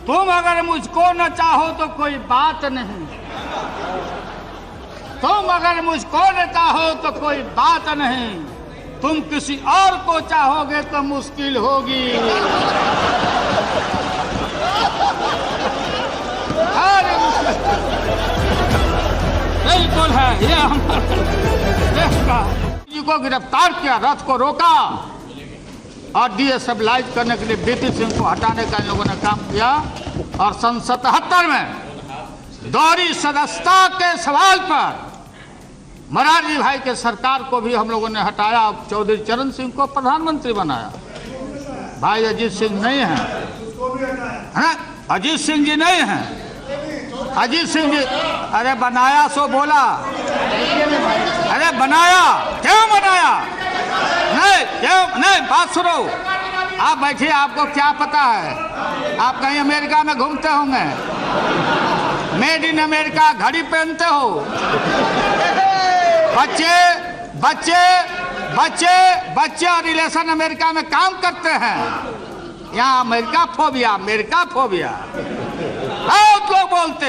तुम अगर मुझको न चाहो तो कोई बात नहीं, तुम अगर मुझको न चाहो तो कोई बात नहीं, तुम किसी और को चाहोगे तो मुश्किल होगी। बिल्कुल है, ये हमारे देश का जी को गिरफ्तार किया, रथ को रोका और डीएस्टेबलाइज करने के लिए बीपी सिंह को हटाने का इन लोगों ने काम किया। और सन 77 में दोहरी सदस्यता के सवाल पर मोरारजी भाई के सरकार को भी हम लोगों ने हटाया, चौधरी चरण सिंह को प्रधानमंत्री बनाया। भाई अजीत सिंह नहीं है ना, अजीत सिंह जी नहीं हैं, अजीत सिंह जी अरे बनाया सो बोला, अरे बनाया क्यों बनाया, नहीं क्यों नहीं, बात सुनो, आप बैठिए, आपको क्या पता है, आप कहीं अमेरिका में घूमते होंगे, मेड इन अमेरिका घड़ी पहनते हो, बच्चे बच्चे बच्चे बच्चे और रिलेशन अमेरिका में काम करते हैं। यहाँ अमेरिका फोबिया, अमेरिका फोबिया बहुत लोग बोलते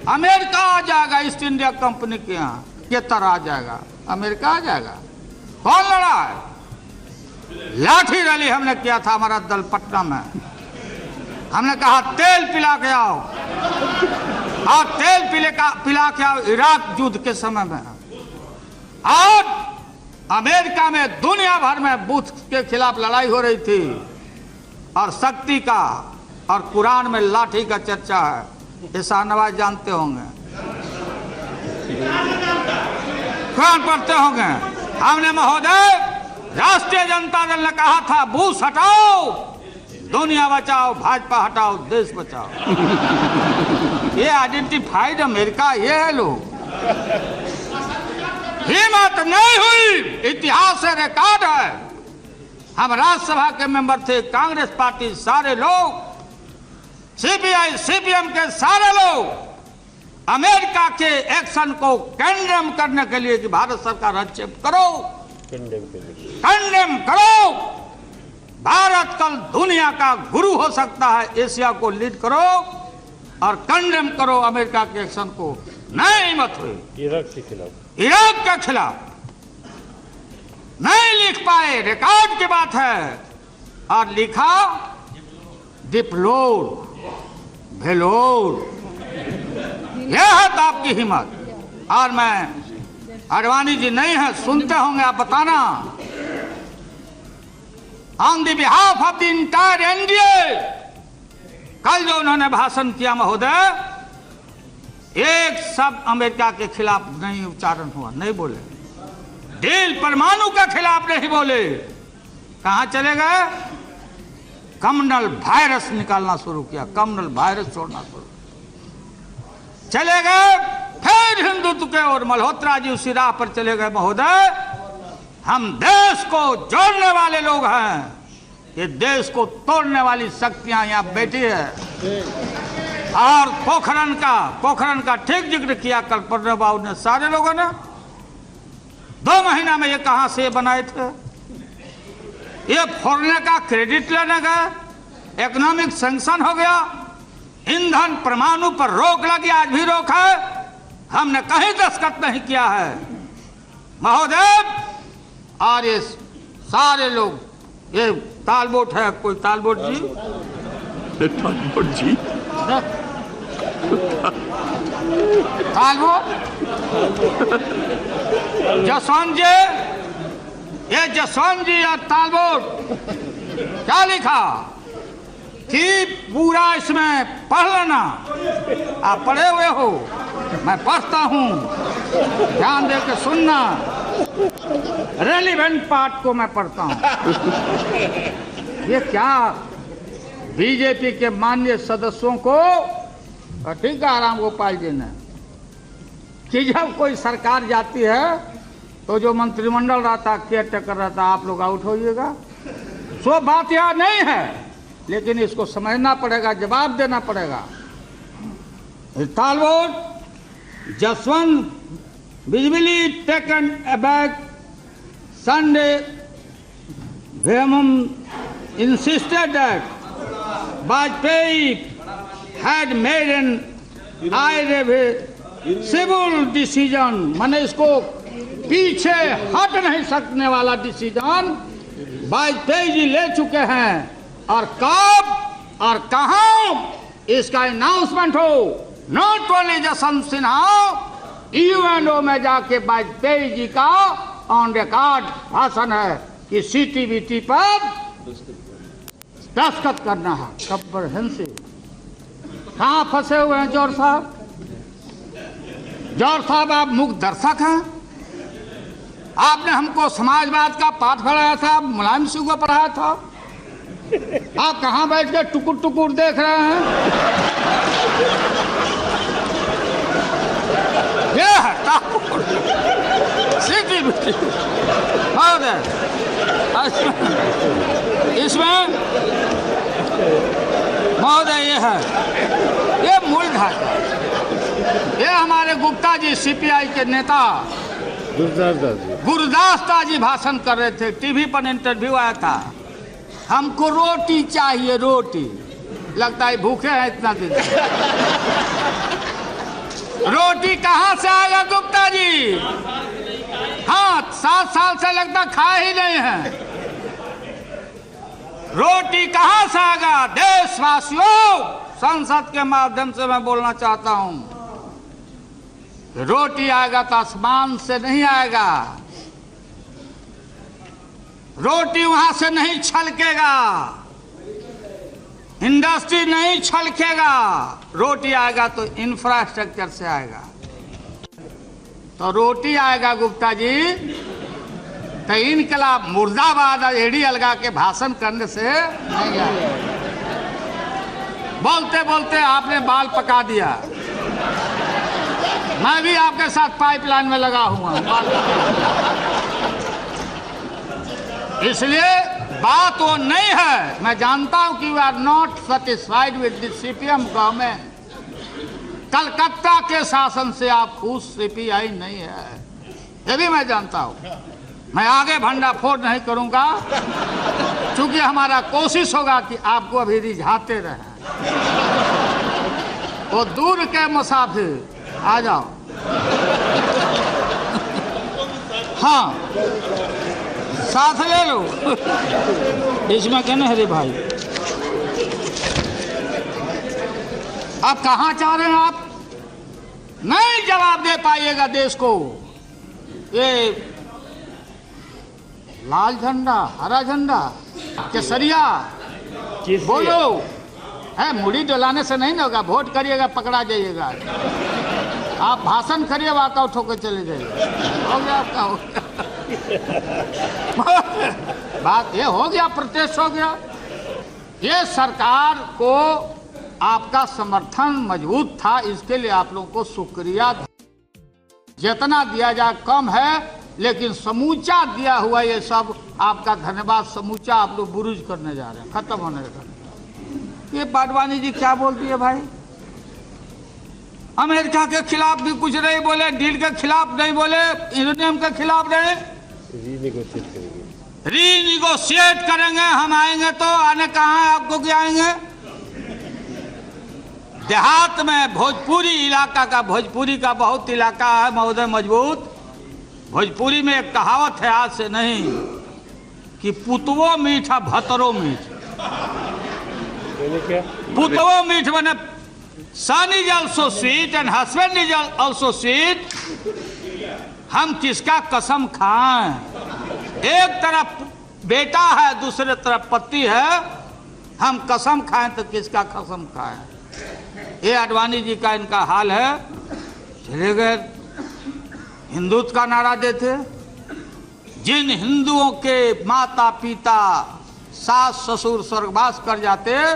अमेरिका आ जाएगा, ईस्ट इंडिया कंपनी के यहाँ ये तरह आ जाएगा, अमेरिका आ जाएगा। कौन लड़ा है? लाठी रैली हमने किया था हमारा दल पटना में, हमने कहा तेल पिला के आओ, और तेल पिला के आओ इराक युद्ध के समय में। और अमेरिका में दुनिया भर में बुश के खिलाफ लड़ाई हो रही थी और शक्ति का और कुरान में लाठी का चर्चा है, ये शाहनवाज जानते होंगे, कुरान पढ़ते होंगे। हमने महोदय राष्ट्रीय जनता दल ने कहा था बुश हटाओ दुनिया बचाओ, भाजपा हटाओ देश बचाओ। ये आइडेंटिफाइड अमेरिका ये है लोग, हिम्मत नहीं हुई, इतिहास से रिकॉर्ड है। हम राज्यसभा के मेंबर थे, कांग्रेस पार्टी सारे लोग, सीपीआई सीपीएम के सारे लोग अमेरिका के एक्शन को कंडेम करने के लिए कि भारत सरकार हस्तक्षेप करो, कंडेम करो। भारत कल दुनिया का गुरु हो सकता है, एशिया को लीड करो और कंडेम करो अमेरिका के एक्शन को। नहीं हिम्मत हुई इराक के खिलाफ नहीं लिख पाए, रिकॉर्ड की बात है, और लिखा डिप्लोर भेलोर, यह है तो आपकी हिम्मत। और मैं आडवाणी जी नहीं है, सुनते होंगे आप, बताना on the behalf of the entire NDA. कल जो उन्होंने भाषण किया महोदय, एक शब्द अमेरिका के खिलाफ नहीं उच्चारण हुआ, नहीं बोले, डील परमाणु के खिलाफ नहीं बोले। कहां चले गए? कम्युनल वायरस निकालना शुरू किया, कम्युनल वायरस छोड़ना शुरू चले गए। फिर हिंदुत्व के और मल्होत्रा जी उसी राह पर चले गए। महोदय हम देश को जोड़ने वाले लोग हैं, ये देश को तोड़ने वाली शक्तियां यहाँ बैठी है। और पोखरण का ठीक जिक्र किया कल प्रणव बाबू ने, सारे लोगों ने 2 महीना में ये कहां से बनाए थे, ये फोड़ने का क्रेडिट लेने गए, इकोनॉमिक सैंक्शन हो गया, ईंधन परमाणु पर रोक लगी, आज भी रोक है, हमने कहीं दस्तखत नहीं किया है महोदय। और ये सारे लोग, ये तालबोट है, कोई तालबोट जी, तालबोट जी, तालबोट जसवंत जी, ये जसवंत जी और तालबोट क्या लिखा कि पूरा इसमें पढ़ लेना, आप पढ़े हुए हो, मैं पढ़ता हूं, ध्यान दे के सुनना, रेलिवेंट पार्ट को मैं पढ़ता हूं। ये क्या बीजेपी के माननीय सदस्यों को, ठीक है राम गोपाल जी ने, कि जब कोई सरकार जाती है तो जो मंत्रिमंडल रहता, केयर टेकर रहता, आप लोग आउट होइएगा। सो बात यह नहीं है, लेकिन इसको समझना पड़ेगा, जवाब देना पड़ेगा। Talbot Jaswant visibly taken aback Sunday Venom insisted that Vajpayee had made an irreversible decision, माने इसको पीछे हट नहीं सकने वाला डिसीजन वाजपेयी जी ले चुके हैं। और कब और कहां इसका अनाउंसमेंट हो, not only Jaswant Sinha, UNO में जाके वाजपेयी जी का ऑन रिकॉर्ड भाषण है कि सीटीबीटी पर दस्तखत करना है। कम्प्रहेंसिव। कहां फंसे हुए हैं जौहर साहब? जौहर साहब आप मुख्य दर्शक हैं। आपने हमको समाजवाद का पाठ पढ़ाया था, मुलायम सिंह को पढ़ाया था। आप कहां बैठ के टुकुर टुकुर देख रहे हैं? ये है सीटीबीटी। इसमें महोदय ये है, ये मूल ढांचा। ये हमारे गुप्ता जी सीपीआई के नेता गुरदास दास जी भाषण कर रहे थे, टीवी पर इंटरव्यू आया था। हमको रोटी चाहिए, रोटी। लगता है भूखे हैं इतना दिन। रोटी कहां से आएगा गुप्ता जी? हाँ, 7 साल से लगता खा ही नहीं है। रोटी कहां से आएगा? देशवासियों, संसद के माध्यम से मैं बोलना चाहता हूं, रोटी आएगा तो आसमान से नहीं आएगा। रोटी वहां से नहीं छलकेगा, इंडस्ट्री नहीं छलकेगा। रोटी आएगा तो इंफ्रास्ट्रक्चर से आएगा। तो रोटी आएगा गुप्ता जी तो इनकलाब मुर्दाबाद एड़ी अलगा के भाषण करने से नहीं आएगा। बोलते बोलते आपने बाल पका दिया। मैं भी आपके साथ पाइपलाइन में लगा हुआ हूं। इसलिए बात वो नहीं है। मैं जानता हूं कि you are not satisfied with the CPM government. Calcutta के शासन से आप खुश सीपीआई नहीं है, ये भी मैं जानता हूं। मैं आगे भंडाफोड़ नहीं करूंगा, क्योंकि हमारा कोशिश होगा कि आपको अभी रिझाते रहे। वो दूर के मुसाफिर आ जाओ। हाँ, साथ ले लो। इसमें कहने हरे भाई, अब कहाँ चाह रहे हैं आप? नहीं जवाब दे पाइएगा देश को। ये लाल झंडा, हरा झंडा, केसरिया बोलो है। मुड़ी डलाने से नहीं ना होगा। वोट करिएगा, पकड़ा जाइएगा। आप भाषण करिए, वॉकआउट होकर चले जाइए। हो गया आपका, हो गया। बात ये हो गया, प्रोटेस्ट हो गया। ये सरकार को आपका समर्थन मजबूत था, इसके लिए आप लोगों को शुक्रिया। जितना दिया जाए कम है, लेकिन समूचा दिया हुआ ये सब आपका धन्यवाद समूचा आप लोग बुरुज करने जा रहे हैं, खत्म होने लगा। ये बाडवानी जी क्या बोलती है भाई? अमेरिका के खिलाफ भी कुछ नहीं बोले, डील के खिलाफ नहीं बोले, यूरेनियम के खिलाफ नहीं। रीनिगोशिएट करेंगे। हम आएंगे तो आने कहाँ है आपको? क्या आएंगे? देहात में भोजपुरी इलाका का, भोजपुरी का बहुत इलाका है महोदय मजबूत। भोजपुरी में एक कहावत है, आज से नहीं, कि पुतवो मीठा भतरो मीठ। पुतवो मीठ बने son is also sweet and husband is also sweet. हम किसका कसम खाएं? एक तरफ बेटा है, दूसरे तरफ पति है। हम कसम खाएं तो किसका कसम खाएं? ये आडवाणी जी का इनका हाल है। चले गए, हिंदुत्व का नारा देते। जिन हिंदुओं के माता पिता, सास ससुर स्वर्गवास कर जाते,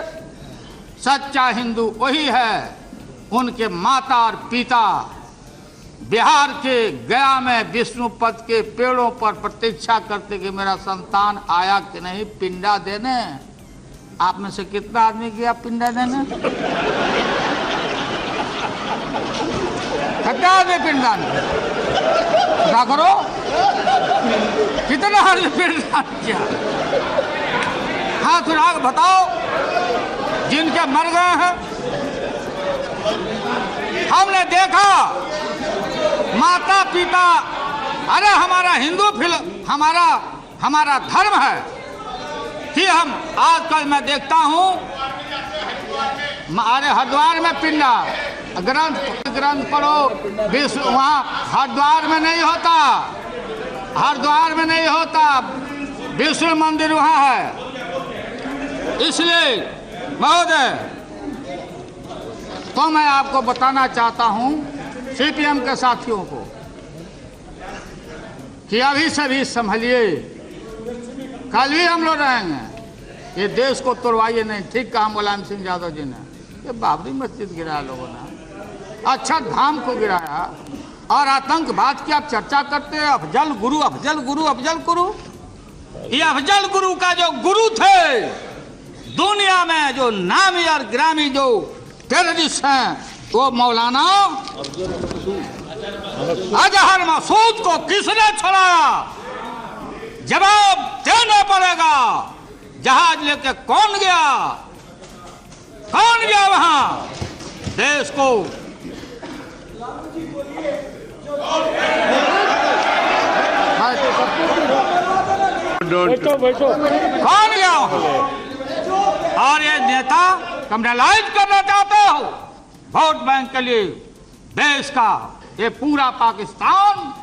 सच्चा हिंदू वही है। उनके माता और पिता बिहार के गया में विष्णुपद के पेड़ों पर प्रतीक्षा करते कि मेरा संतान आया कि नहीं पिंडा देने। आप में से कितना आदमी गया पिंडा देने? कितना आदमी पिंडदान क्या करो? कितना आदमी पिंडदान किया? हाथ उठा के बताओ जिनके मर गए हैं। हमने देखा माता पिता, अरे हमारा हिंदू हमारा धर्म है कि हम आजकल मैं देखता हूँ, अरे हरिद्वार में पिंडा ग्रंथ पढ़ो, विश्व वहाँ हरिद्वार में नहीं होता, हरिद्वार में नहीं होता, विष्णु मंदिर वहाँ है। इसलिए महोदय, तो मैं आपको बताना चाहता हूँ सीपीएम के साथियों को कि अभी सभी संभलिए, कल भी हम लोग रहेंगे। ये देश को तोड़वाइए नहीं। ठीक कहा मुलायम सिंह यादव जी ने, ये बाबरी मस्जिद गिराया लोगों ने, अच्छा धाम को गिराया, और आतंकवाद की आप चर्चा करते हैं। अफजल गुरु, अफजल गुरु, अफजल गुरु, ये अफजल गुरु का जो गुरु थे दुनिया में, जो नामी और ग्रामी जो टेररिस्ट हैं, वो मौलाना अजहर मसूद को किसने छुड़ाया? जवाब देना पड़ेगा। जहाज लेके कौन गया? कौन गया वहां? देश को कौन गया? और ये नेता कम्युनलाइज करना चाहते हो वोट बैंक के लिए देश का। ये पूरा पाकिस्तान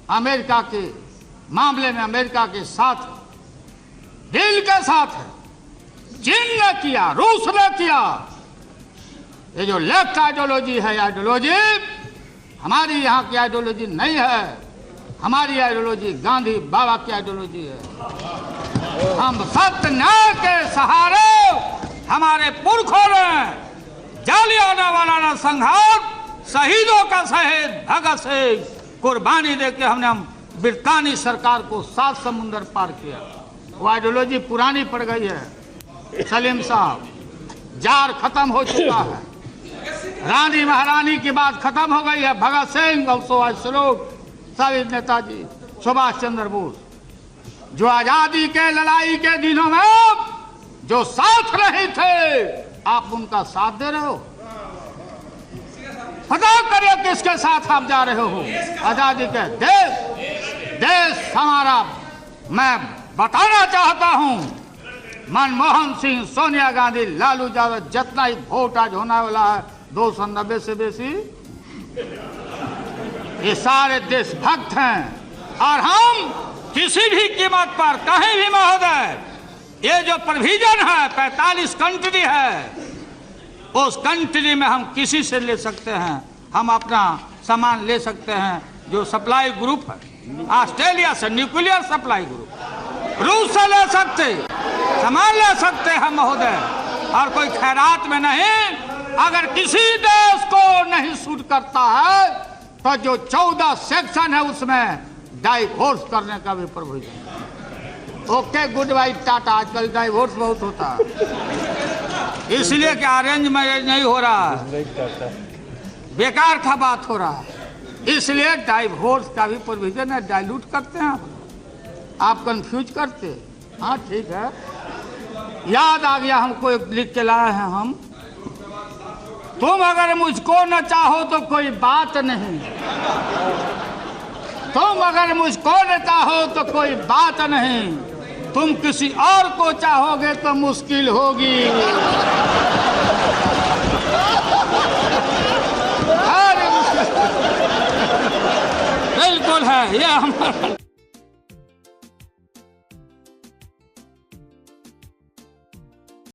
अमेरिका के मामले में अमेरिका के साथ दिल के साथ है। चीन ने किया, रूस ने किया। ये जो लेफ्ट आइडियोलॉजी है, आइडियोलॉजी हमारी यहाँ की आइडियोलॉजी नहीं है। हमारी आइडियोलॉजी गांधी बाबा की आइडियोलॉजी है। हम सत्य न्याय के सहारे, हमारे पुरखों ने जालियांवाला संघार, शहीदों का शहीद भगत सिंह कुर्बानी देके हमने ब्रितानी सरकार को 7 समुंदर पार किया। वो आइडियोलॉजी पुरानी पड़ गई है। सलीम साहब, जार खत्म हो चुका है। रानी महारानी की बात खत्म हो गई है। भगत सिंह और सुभाष स्वरूप, सभी नेताजी, सुभाष चंद्र बोस, जो आजादी के लड़ाई के दिनों में जो साथ रहे थे, आप उनका साथ दे रहे हो। पता करिए किसके साथ आप जा रहे हो। आजादी के देश हमारा, मैं बताना चाहता हूं, मनमोहन सिंह, सोनिया गांधी, लालू यादव, जितना ही वोट आज होने वाला है 290 से बेसी, ये सारे देशभक्त हैं। और हम किसी भी कीमत पर कहीं भी महोदय, ये जो प्रोविजन है 45 कंट्री है, उस कंट्री में हम किसी से ले सकते हैं, हम अपना सामान ले सकते हैं। जो सप्लाई ग्रुप है ऑस्ट्रेलिया से, न्यूक्लियर सप्लाई ग्रुप, रूस से ले सकते, सामान ले सकते हैं महोदय। और कोई खैरात में नहीं। अगर किसी देश को नहीं सूट करता है तो जो 14 सेक्शन है उसमें डाइवोर्स करने का भी provision. Okay, good by, Tata. आजकल डाइवोर्स बहुत होता है, इसलिए कि अरेंज मैरिज नहीं हो रहा है, बेकार का बात हो रहा है, इसलिए डाइवोर्स का भी प्रोविजन है। डाइल्यूट करते हैं आप कंफ्यूज करते। हाँ ठीक है, याद आ गया हमको, एक लिख के लाए हैं हम। तुम अगर मुझको न चाहो तो कोई बात नहीं, तुम अगर मुझको न चाहो तो कोई बात नहीं, तुम किसी और को चाहोगे तो मुश्किल होगी। बिल्कुल है ये हमारा।